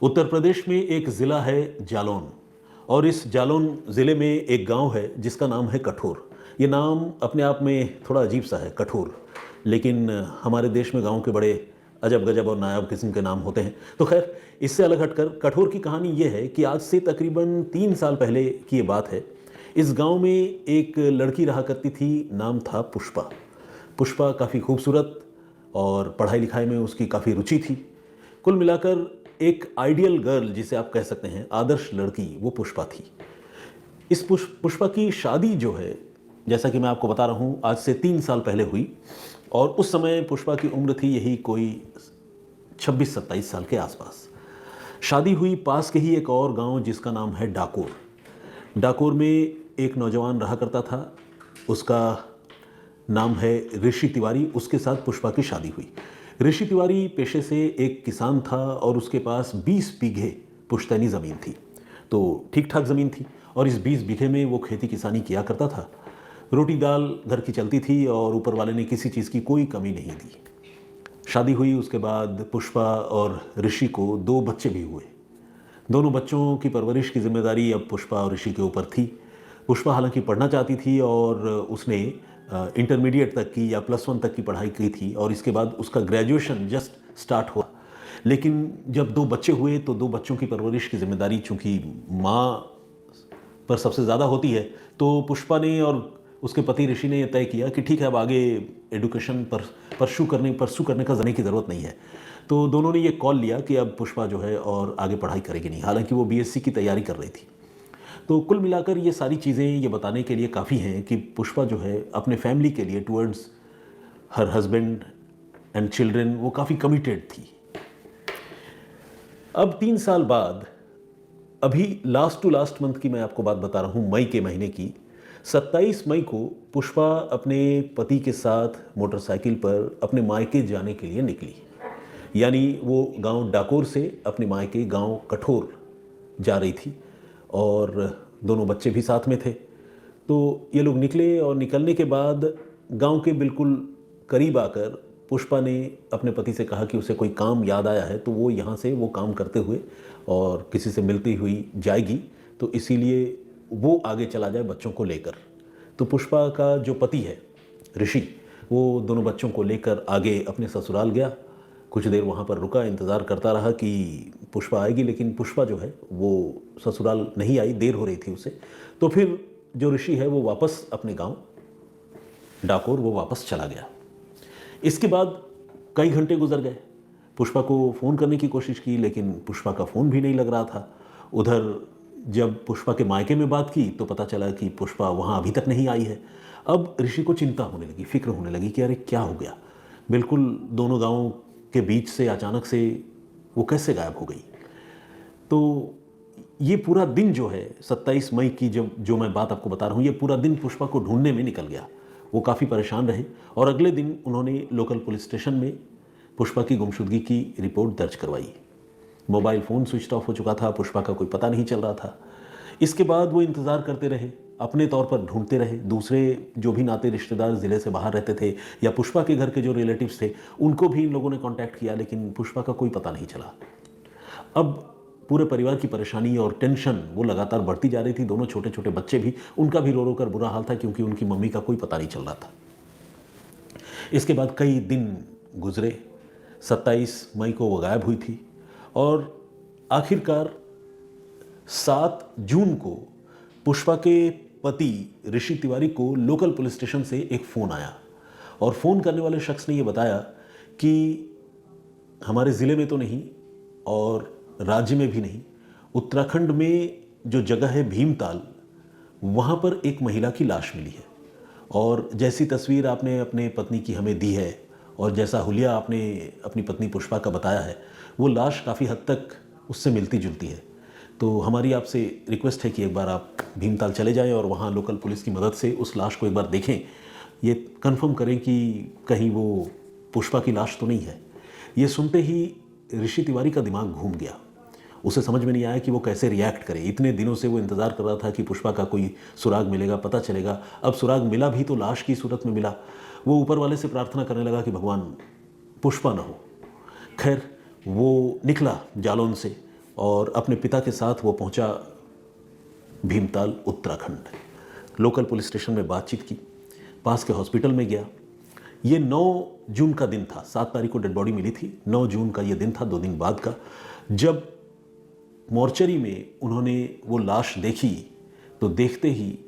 उत्तर प्रदेश में एक ज़िला है जालौन और इस जालौन ज़िले में एक गांव है जिसका नाम है कठोर। ये नाम अपने आप में थोड़ा अजीब सा है, कठोर। लेकिन हमारे देश में गांव के बड़े अजब गजब और नायाब किस्म के नाम होते हैं। तो खैर, इससे अलग हटकर कठोर की कहानी ये है कि आज से तकरीबन 3 साल पहले की ये बात है। इस गांव में एक लड़की रहा करती थी, नाम था पुष्पा। पुष्पा काफ़ी खूबसूरत और पढ़ाई लिखाई में उसकी काफ़ी रुचि थी। कुल मिलाकर एक आइडियल गर्ल जिसे आप कह सकते हैं, आदर्श लड़की, वो पुष्पा थी। इस पुष्पा की शादी जो है, जैसा कि मैं आपको बता रहा हूँ, आज से 3 साल पहले हुई। और उस समय पुष्पा की उम्र थी यही कोई 26-27 साल के आसपास। शादी हुई पास के ही एक और गांव जिसका नाम है डाकोर। डाकोर में एक नौजवान रहा करता था, उसका नाम है ऋषि तिवारी। उसके साथ पुष्पा की शादी हुई। ऋषि तिवारी पेशे से एक किसान था और उसके पास 20 बीघे पुश्तैनी ज़मीन थी। तो ठीक ठाक ज़मीन थी और इस 20 बीघे में वो खेती किसानी किया करता था। रोटी दाल घर की चलती थी और ऊपर वाले ने किसी चीज़ की कोई कमी नहीं दी। शादी हुई, उसके बाद पुष्पा और ऋषि को 2 बच्चे भी हुए। दोनों बच्चों की परवरिश की जिम्मेदारी अब पुष्पा और ऋषि के ऊपर थी। पुष्पा हालांकि पढ़ना चाहती थी और उसने इंटरमीडिएट तक की या +1 तक की पढ़ाई की थी और इसके बाद उसका ग्रेजुएशन जस्ट स्टार्ट हुआ। लेकिन जब 2 बच्चे हुए तो 2 बच्चों की परवरिश की जिम्मेदारी चूंकि माँ पर सबसे ज़्यादा होती है, तो पुष्पा ने और उसके पति ऋषि ने यह तय किया कि ठीक है, अब आगे एडुकेशन पर परसू करने का जाने की ज़रूरत नहीं है। तो दोनों ने ये कॉल लिया कि अब पुष्पा जो है और आगे पढ़ाई करेगी नहीं। हालांकि वो बीएससी की तैयारी कर रही थी। तो कुल मिलाकर ये सारी चीज़ें ये बताने के लिए काफ़ी हैं कि पुष्पा जो है अपने फैमिली के लिए, towards her husband and children, वो काफ़ी कमिटेड थी। अब 3 साल बाद, अभी लास्ट टू लास्ट मंथ की मैं आपको बात बता रहा हूँ, मई के महीने की 27 मई को पुष्पा अपने पति के साथ मोटरसाइकिल पर अपने मायके जाने के लिए निकली। यानी वो गांव डाकोर से अपने मायके गांव कठोर जा रही थी और दोनों बच्चे भी साथ में थे। तो ये लोग निकले और निकलने के बाद गांव के बिल्कुल करीब आकर पुष्पा ने अपने पति से कहा कि उसे कोई काम याद आया है तो वो यहाँ से वो काम करते हुए और किसी से मिलती हुई जाएगी, तो इसीलिए वो आगे चला जाए बच्चों को लेकर। तो पुष्पा का जो पति है ऋषि, वो दोनों बच्चों को लेकर आगे अपने ससुराल गया। कुछ देर वहाँ पर रुका, इंतज़ार करता रहा कि पुष्पा आएगी, लेकिन पुष्पा जो है वो ससुराल नहीं आई, देर हो रही थी उसे। तो फिर जो ऋषि है वो वापस अपने गांव डाकोर वो वापस चला गया। इसके बाद कई घंटे गुजर गए। पुष्पा को फ़ोन करने की कोशिश की लेकिन पुष्पा का फ़ोन भी नहीं लग रहा था। उधर जब पुष्पा के मायके में बात की तो पता चला कि पुष्पा वहाँ अभी तक नहीं आई है। अब ऋषि को चिंता होने लगी, फिक्र होने लगी कि अरे क्या हो गया, बिल्कुल दोनों गाँव के बीच से अचानक से वो कैसे गायब हो गई। तो ये पूरा दिन जो है 27 मई की जो मैं बात आपको बता रहा हूँ, ये पूरा दिन पुष्पा को ढूंढने में निकल गया। वो काफ़ी परेशान रहे और अगले दिन उन्होंने लोकल पुलिस स्टेशन में पुष्पा की गुमशुदगी की रिपोर्ट दर्ज करवाई। मोबाइल फ़ोन स्विच ऑफ हो चुका था, पुष्पा का कोई पता नहीं चल रहा था। इसके बाद वो इंतज़ार करते रहे, अपने तौर पर ढूंढते रहे। दूसरे जो भी नाते रिश्तेदार ज़िले से बाहर रहते थे या पुष्पा के घर के जो रिलेटिव्स थे, उनको भी इन लोगों ने कांटेक्ट किया, लेकिन पुष्पा का कोई पता नहीं चला। अब पूरे परिवार की परेशानी और टेंशन वो लगातार बढ़ती जा रही थी। दोनों छोटे छोटे बच्चे भी, उनका भी रो रो कर बुरा हाल था क्योंकि उनकी मम्मी का कोई पता नहीं चल रहा था। इसके बाद कई दिन गुजरे। 27 मई को वो गायब हुई थी और आखिरकार 7 जून को पुष्पा के पति ऋषि तिवारी को लोकल पुलिस स्टेशन से एक फ़ोन आया और फ़ोन करने वाले शख्स ने ये बताया कि हमारे ज़िले में तो नहीं और राज्य में भी नहीं, उत्तराखंड में जो जगह है भीमताल, वहाँ पर एक महिला की लाश मिली है। और जैसी तस्वीर आपने अपने पत्नी की हमें दी है और जैसा हुलिया आपने अपनी पत्नी पुष्पा का बताया है, वो लाश काफ़ी हद तक उससे मिलती जुलती है। तो हमारी आपसे रिक्वेस्ट है कि एक बार आप भीमताल चले जाएं और वहाँ लोकल पुलिस की मदद से उस लाश को एक बार देखें, ये कंफर्म करें कि कहीं वो पुष्पा की लाश तो नहीं है। ये सुनते ही ऋषि तिवारी का दिमाग घूम गया। उसे समझ में नहीं आया कि वो कैसे रिएक्ट करे। इतने दिनों से वो इंतज़ार कर रहा था कि पुष्पा का कोई सुराग मिलेगा, पता चलेगा। अब सुराग मिला भी तो लाश की सूरत में मिला। वो ऊपर वाले से प्रार्थना करने लगा कि भगवान पुष्पा ना हो। खैर, वो निकला जालौन से और अपने पिता के साथ वो पहुंचा Bhimtal Uttarakhand. Local police station में बातचीत की, पास के हॉस्पिटल में गया। ये 9 जून का दिन था, 7 तारीख को डेड बॉडी मिली थी, 9 जून का ये दिन था, 2 दिन बाद का। जब मॉर्चरी में उन्होंने वो लाश देखी तो देखते ही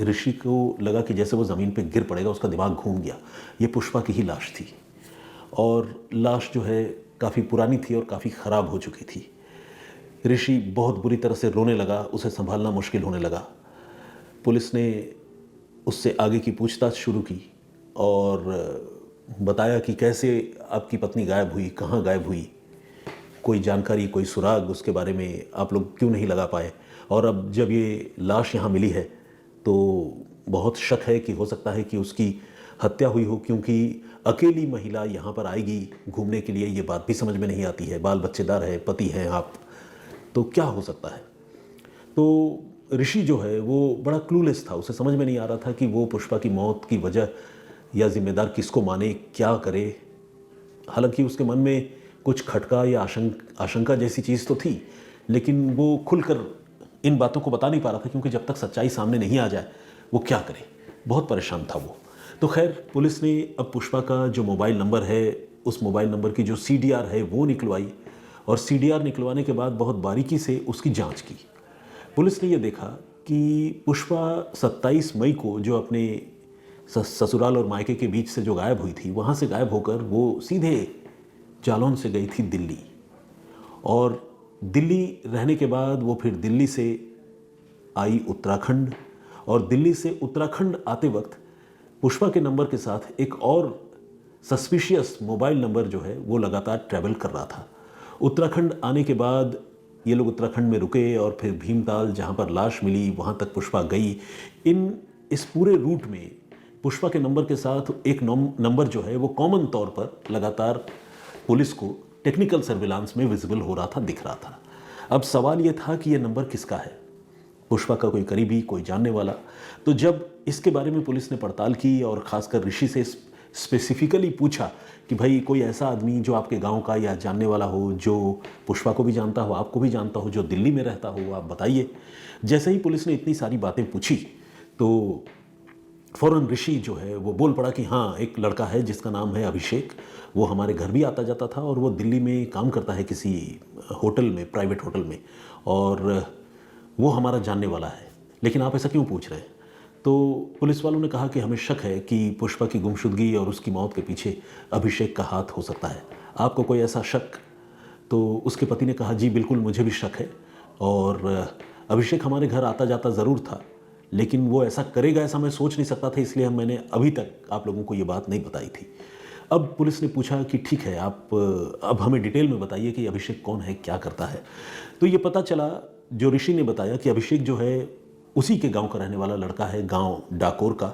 ऋषि को लगा कि जैसे वो ज़मीन पे गिर पड़ेगा, उसका दिमाग घूम गया। ये पुष्पा की ही लाश थी और लाश जो है काफ़ी पुरानी थी और काफ़ी ख़राब हो चुकी थी। ऋषि बहुत बुरी तरह से रोने लगा, उसे संभालना मुश्किल होने लगा। पुलिस ने उससे आगे की पूछताछ शुरू की और बताया कि कैसे आपकी पत्नी गायब हुई, कहाँ गायब हुई, कोई जानकारी, कोई सुराग उसके बारे में आप लोग क्यों नहीं लगा पाए। और अब जब ये लाश यहाँ मिली है तो बहुत शक है कि हो सकता है कि उसकी हत्या हुई हो, क्योंकि अकेली महिला यहाँ पर आएगी घूमने के लिए, ये बात भी समझ में नहीं आती है। बाल बच्चेदार है, पति हैं आप, तो क्या हो सकता है। तो ऋषि जो है वो बड़ा क्लूलेस था, उसे समझ में नहीं आ रहा था कि वो पुष्पा की मौत की वजह या जिम्मेदार किसको माने, क्या करे। हालांकि उसके मन में कुछ खटका या आशंका जैसी चीज़ तो थी, लेकिन वो खुलकर इन बातों को बता नहीं पा रहा था, क्योंकि जब तक सच्चाई सामने नहीं आ जाए वो क्या करे। बहुत परेशान था वो। तो खैर पुलिस ने अब पुष्पा का जो मोबाइल नंबर है, उस मोबाइल नंबर की जो CDR है वो निकलवाई, और CDR निकलवाने के बाद बहुत बारीकी से उसकी जांच की। पुलिस ने ये देखा कि पुष्पा 27 मई को जो अपने ससुराल और मायके के बीच से जो गायब हुई थी, वहाँ से गायब होकर वो सीधे जालौन से गई थी दिल्ली, और दिल्ली रहने के बाद वो फिर दिल्ली से आई उत्तराखंड, और दिल्ली से उत्तराखंड आते वक्त पुष्पा के नंबर के साथ एक और सस्पिशियस मोबाइल नंबर जो है वो लगातार ट्रैवल कर रहा था। उत्तराखंड आने के बाद ये लोग उत्तराखंड में रुके और फिर भीमताल जहाँ पर लाश मिली वहाँ तक पुष्पा गई। इस पूरे रूट में पुष्पा के नंबर के साथ एक नंबर जो है वो कॉमन तौर पर लगातार पुलिस को टेक्निकल सर्विलांस में विजिबल हो रहा था, दिख रहा था। अब सवाल ये था कि ये नंबर किसका है, पुष्पा का कोई करीबी, कोई जानने वाला। तो जब इसके बारे में पुलिस ने पड़ताल की और ख़ासकर ऋषि से स्पेसिफिकली पूछा कि भाई कोई ऐसा आदमी जो आपके गांव का या जानने वाला हो, जो पुष्पा को भी जानता हो, आपको भी जानता हो, जो दिल्ली में रहता हो, आप बताइए। जैसे ही पुलिस ने इतनी सारी बातें पूछी तो फ़ौरन ऋषि जो है वो बोल पड़ा कि हाँ, एक लड़का है जिसका नाम है अभिषेक, वो हमारे घर भी आता जाता था और वो दिल्ली में काम करता है किसी होटल में, प्राइवेट होटल में, और वो हमारा जानने वाला है। लेकिन आप ऐसा क्यों पूछ रहे हैं? तो पुलिस वालों ने कहा कि हमें शक है कि पुष्पा की गुमशुदगी और उसकी मौत के पीछे अभिषेक का हाथ हो सकता है। आपको कोई ऐसा शक? तो उसके पति ने कहा जी बिल्कुल, मुझे भी शक है, और अभिषेक हमारे घर आता जाता ज़रूर था, लेकिन वो ऐसा करेगा ऐसा मैं सोच नहीं सकता था, इसलिए मैंने अभी तक आप लोगों को ये बात नहीं बताई थी। अब पुलिस ने पूछा कि ठीक है, आप अब हमें डिटेल में बताइए कि अभिषेक कौन है, क्या करता है। तो ये पता चला, जो ऋषि ने बताया, कि अभिषेक जो है उसी के गांव का रहने वाला लड़का है, गांव डाकोर का,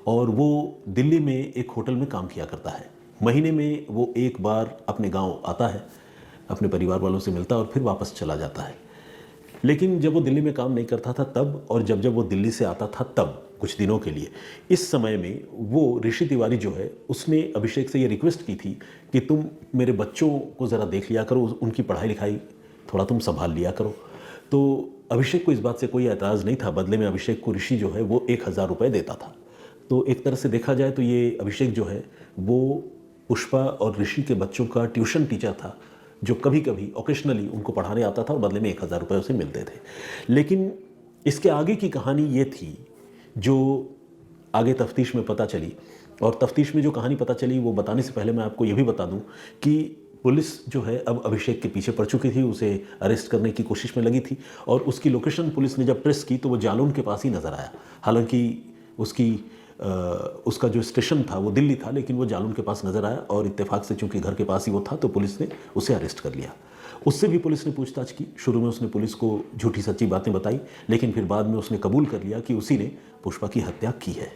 और वो दिल्ली में एक होटल में काम किया करता है। महीने में वो एक बार अपने गांव आता है, अपने परिवार वालों से मिलता है और फिर वापस चला जाता है। लेकिन जब वो दिल्ली में काम नहीं करता था तब, और जब वो दिल्ली से आता था तब, कुछ दिनों के लिए, इस समय में वो ऋषि तिवारी जो है उसने अभिषेक से ये रिक्वेस्ट की थी कि तुम मेरे बच्चों को ज़रा देख लिया करो, उनकी पढ़ाई लिखाई थोड़ा तुम संभाल लिया करो। तो अभिषेक को इस बात से कोई एतराज़ नहीं था। बदले में अभिषेक को ऋषि जो है वो 1000 रुपये देता था। तो एक तरह से देखा जाए तो ये अभिषेक जो है वो पुष्पा और ऋषि के बच्चों का ट्यूशन टीचर था, जो कभी कभी ओकेशनली उनको पढ़ाने आता था और बदले में 1000 रुपये उसे मिलते थे। लेकिन इसके आगे की कहानी ये थी जो आगे तफ्तीश में पता चली, और तफ्तीश में जो कहानी पता चली वो बताने से पहले मैं आपको ये भी बता दूं कि पुलिस जो है अब अभिषेक के पीछे पड़ चुकी थी, उसे अरेस्ट करने की कोशिश में लगी थी, और उसकी लोकेशन पुलिस ने जब ट्रेस की तो वो जालौन के पास ही नज़र आया। हालांकि उसका जो स्टेशन था वो दिल्ली था, लेकिन वो जालौन के पास नज़र आया, और इत्तेफाक से चूंकि घर के पास ही वो था तो पुलिस ने उसे अरेस्ट कर लिया। उससे भी पुलिस ने पूछताछ की। शुरू में उसने पुलिस को झूठी सच्ची बातें बताई, लेकिन फिर बाद में उसने कबूल कर लिया कि उसी ने पुष्पा की हत्या की है।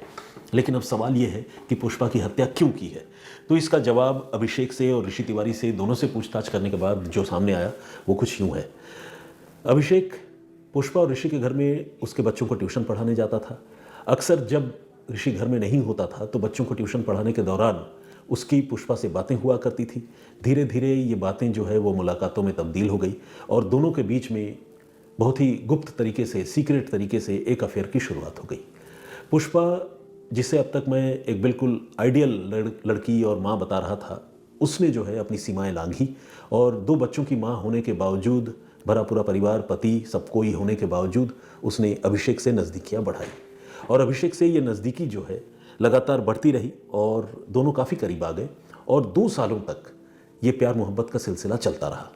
लेकिन अब सवाल ये है कि पुष्पा की हत्या क्यों की है। तो इसका जवाब अभिषेक से और ऋषि तिवारी से, दोनों से पूछताछ करने के बाद जो सामने आया वो कुछ यूँ है। अभिषेक पुष्पा और ऋषि के घर में उसके बच्चों को ट्यूशन पढ़ाने जाता था। अक्सर जब ऋषि घर में नहीं होता था तो बच्चों को ट्यूशन पढ़ाने के दौरान उसकी पुष्पा से बातें हुआ करती थी। धीरे धीरे ये बातें जो है वो मुलाकातों में तब्दील हो गई और दोनों के बीच में बहुत ही गुप्त तरीके से, सीक्रेट तरीके से एक अफेयर की शुरुआत हो गई। पुष्पा, जिसे अब तक मैं एक बिल्कुल आइडियल लड़की और माँ बता रहा था, उसने जो है अपनी सीमाएं लांघी और 2 बच्चों की माँ होने के बावजूद, भरा पूरा परिवार, पति, सब कोई होने के बावजूद उसने अभिषेक से नज़दीकियाँ बढ़ाई और अभिषेक से ये नज़दीकी जो है लगातार बढ़ती रही और दोनों काफ़ी करीब आ गए और 2 सालों तक ये प्यार मोहब्बत का सिलसिला चलता रहा।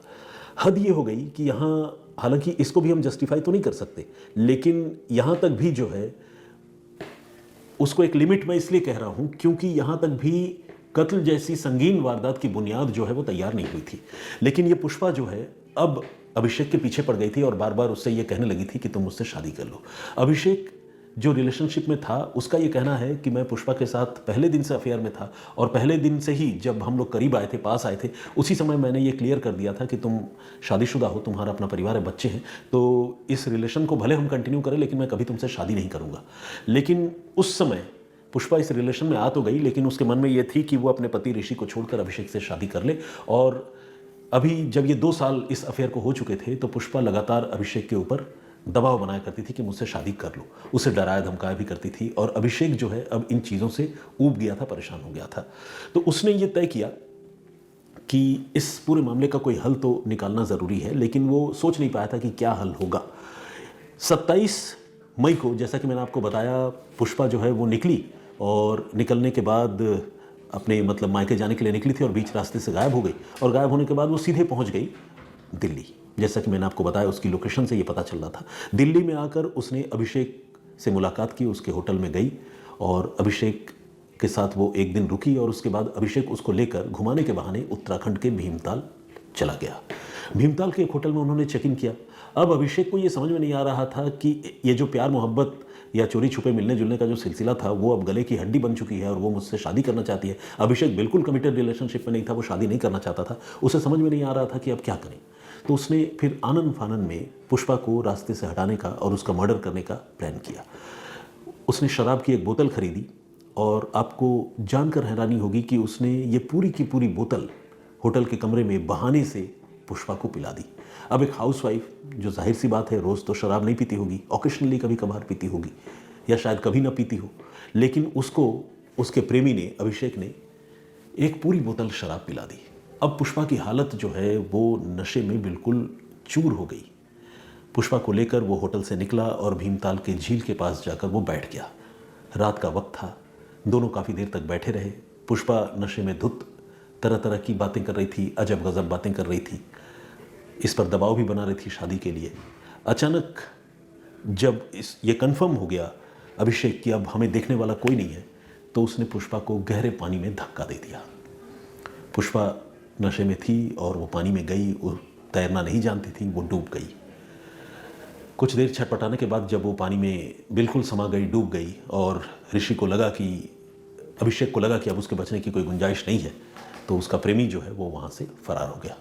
हद ये हो गई कि यहाँ, हालांकि इसको भी हम जस्टिफाई तो नहीं कर सकते, लेकिन यहाँ तक भी जो है उसको एक लिमिट मैं इसलिए कह रहा हूँ क्योंकि यहाँ तक भी कत्ल जैसी संगीन वारदात की बुनियाद जो है वो तैयार नहीं हुई थी। लेकिन ये पुष्पा जो है अब अभिषेक के पीछे पड़ गई थी और बार बार उससे ये कहने लगी थी कि तुम मुझसे शादी कर लो। अभिषेक जो रिलेशनशिप में था उसका ये कहना है कि मैं पुष्पा के साथ पहले दिन से अफेयर में था और पहले दिन से ही जब हम लोग करीब आए थे, पास आए थे, उसी समय मैंने ये क्लियर कर दिया था कि तुम शादीशुदा हो, तुम्हारा अपना परिवार है, बच्चे हैं, तो इस रिलेशन को भले हम कंटिन्यू करें लेकिन मैं कभी तुमसे शादी नहीं करूँगा। लेकिन उस समय पुष्पा इस रिलेशन में आ तो गई, लेकिन उसके मन में ये थी कि वो अपने पति ऋषि को छोड़कर अभिषेक से शादी कर ले। और अभी जब ये 2 साल इस अफेयर को हो चुके थे तो पुष्पा लगातार अभिषेक के ऊपर दबाव बनाया करती थी कि मुझसे शादी कर लो, उसे डराया धमकाया भी करती थी और अभिषेक जो है अब इन चीज़ों से ऊब गया था, परेशान हो गया था। तो उसने ये तय किया कि इस पूरे मामले का कोई हल तो निकालना ज़रूरी है, लेकिन वो सोच नहीं पाया था कि क्या हल होगा। 27 मई को, जैसा कि मैंने आपको बताया, पुष्पा जो है वो निकली और निकलने के बाद अपने मतलब मायके जाने के लिए निकली थी और बीच रास्ते से गायब हो गई और गायब होने के बाद वो सीधे पहुंच गई दिल्ली। जैसा कि मैंने आपको बताया, उसकी लोकेशन से ये पता चल रहा था। दिल्ली में आकर उसने अभिषेक से मुलाकात की, उसके होटल में गई और अभिषेक के साथ वो एक दिन रुकी और उसके बाद अभिषेक उसको लेकर घुमाने के बहाने उत्तराखंड के भीमताल चला गया। भीमताल के एक होटल में उन्होंने चेक इन किया। अब अभिषेक को ये समझ में नहीं आ रहा था कि ये जो प्यार मोहब्बत या चोरी छुपे मिलने जुलने का जो सिलसिला था वो अब गले की हड्डी बन चुकी है और वो मुझसे शादी करना चाहती है। अभिषेक बिल्कुल कमिटेड रिलेशनशिप में नहीं था, वो शादी नहीं करना चाहता था। उसे समझ में नहीं आ रहा था कि अब क्या करें। तो उसने फिर आनन फानन में पुष्पा को रास्ते से हटाने का और उसका मर्डर करने का प्लान किया। उसने शराब की एक बोतल खरीदी और आपको जानकर हैरानी होगी कि उसने ये पूरी की पूरी बोतल होटल के कमरे में बहाने से पुष्पा को पिला दी। अब एक हाउसवाइफ, जो जाहिर सी बात है रोज़ तो शराब नहीं पीती होगी, ऑकेशनली कभी कभार पीती होगी या शायद कभी ना पीती हो, लेकिन उसको उसके प्रेमी ने, अभिषेक ने, एक पूरी बोतल शराब पिला दी। अब पुष्पा की हालत जो है वो नशे में बिल्कुल चूर हो गई। पुष्पा को लेकर वो होटल से निकला और भीमताल के झील के पास जाकर वो बैठ गया। रात का वक्त था, दोनों काफ़ी देर तक बैठे रहे। पुष्पा नशे में धुत तरह तरह की बातें कर रही थी, अजब गजब बातें कर रही थी, इस पर दबाव भी बना रही थी शादी के लिए। अचानक जब ये कंफर्म हो गया अभिषेक कि अब हमें देखने वाला कोई नहीं है, तो उसने पुष्पा को गहरे पानी में धक्का दे दिया। पुष्पा नशे में थी और वो पानी में गई, वो तैरना नहीं जानती थी, वो डूब गई। कुछ देर छटपटाने के बाद जब वो पानी में बिल्कुल समा गई, डूब गई और ऋषि को लगा कि, अभिषेक को लगा कि अब उसके बचने की कोई गुंजाइश नहीं है, तो उसका प्रेमी जो है वो वहाँ से फरार हो गया।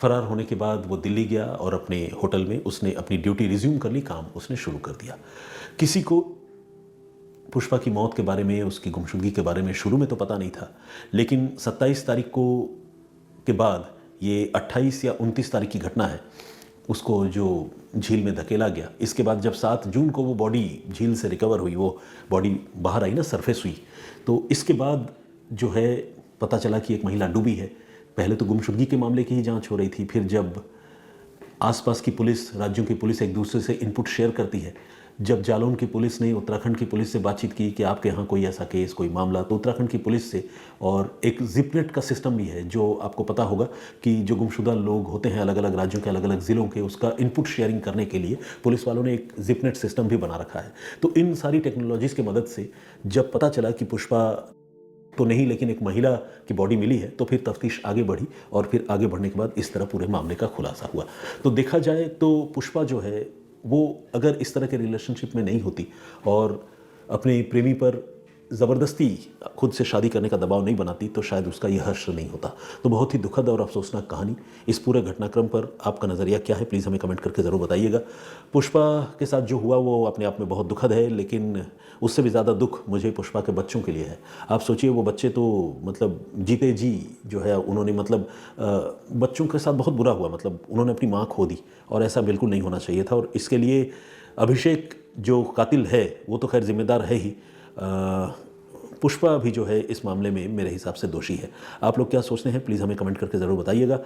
फरार होने के बाद वो दिल्ली गया और अपने होटल में उसने अपनी ड्यूटी रिज्यूम कर ली, काम उसने शुरू कर दिया। किसी को पुष्पा की मौत के बारे में, उसकी गुमशुदगी के बारे में शुरू में तो पता नहीं था, लेकिन 27 तारीख को के बाद, ये 28 या 29 तारीख की घटना है, उसको जो झील में धकेला गया। इसके बाद जब 7 जून को वो बॉडी झील से रिकवर हुई, वो बॉडी बाहर आई ना, सरफेस हुई, तो इसके बाद जो है पता चला कि एक महिला डूबी है। पहले तो गुमशुदगी के मामले की ही जांच हो रही थी, फिर जब आसपास की पुलिस, राज्यों की पुलिस एक दूसरे से इनपुट शेयर करती है, जब जालौन की पुलिस ने उत्तराखंड की पुलिस से बातचीत की कि आपके यहाँ कोई ऐसा केस, कोई मामला, तो उत्तराखंड की पुलिस से, और एक जिपनेट का सिस्टम भी है जो आपको पता होगा कि जो गुमशुदा लोग होते हैं अलग अलग राज्यों के, अलग अलग ज़िलों के, उसका इनपुट शेयरिंग करने के लिए पुलिस वालों ने एक जिपनेट सिस्टम भी बना रखा है। तो इन सारी टेक्नोलॉजीज़ की मदद से जब पता चला कि पुष्पा तो नहीं लेकिन एक महिला की बॉडी मिली है, तो फिर तफ्तीश आगे बढ़ी और फिर आगे बढ़ने के बाद इस तरह पूरे मामले का खुलासा हुआ। तो देखा जाए तो पुष्पा जो है वो अगर इस तरह के रिलेशनशिप में नहीं होती और अपने प्रेमी पर ज़बरदस्ती खुद से शादी करने का दबाव नहीं बनाती तो शायद उसका यह हश्र नहीं होता। तो बहुत ही दुखद और अफसोसनाक कहानी। इस पूरे घटनाक्रम पर आपका नज़रिया क्या है, प्लीज़ हमें कमेंट करके ज़रूर बताइएगा। पुष्पा के साथ जो हुआ वो अपने आप में बहुत दुखद है, लेकिन उससे भी ज़्यादा दुख मुझे पुष्पा के बच्चों के लिए है। आप सोचिए, वो बच्चे तो मतलब जीते जी जो है उन्होंने मतलब बच्चों के साथ बहुत बुरा हुआ, मतलब उन्होंने अपनी माँ खो दी और ऐसा बिल्कुल नहीं होना चाहिए था। और इसके लिए अभिषेक जो कातिल है वो तो खैर जिम्मेदार है ही, पुष्पा भी जो है इस मामले में मेरे हिसाब से दोषी है। आप लोग क्या सोचते हैं, प्लीज़ हमें कमेंट करके ज़रूर बताइएगा।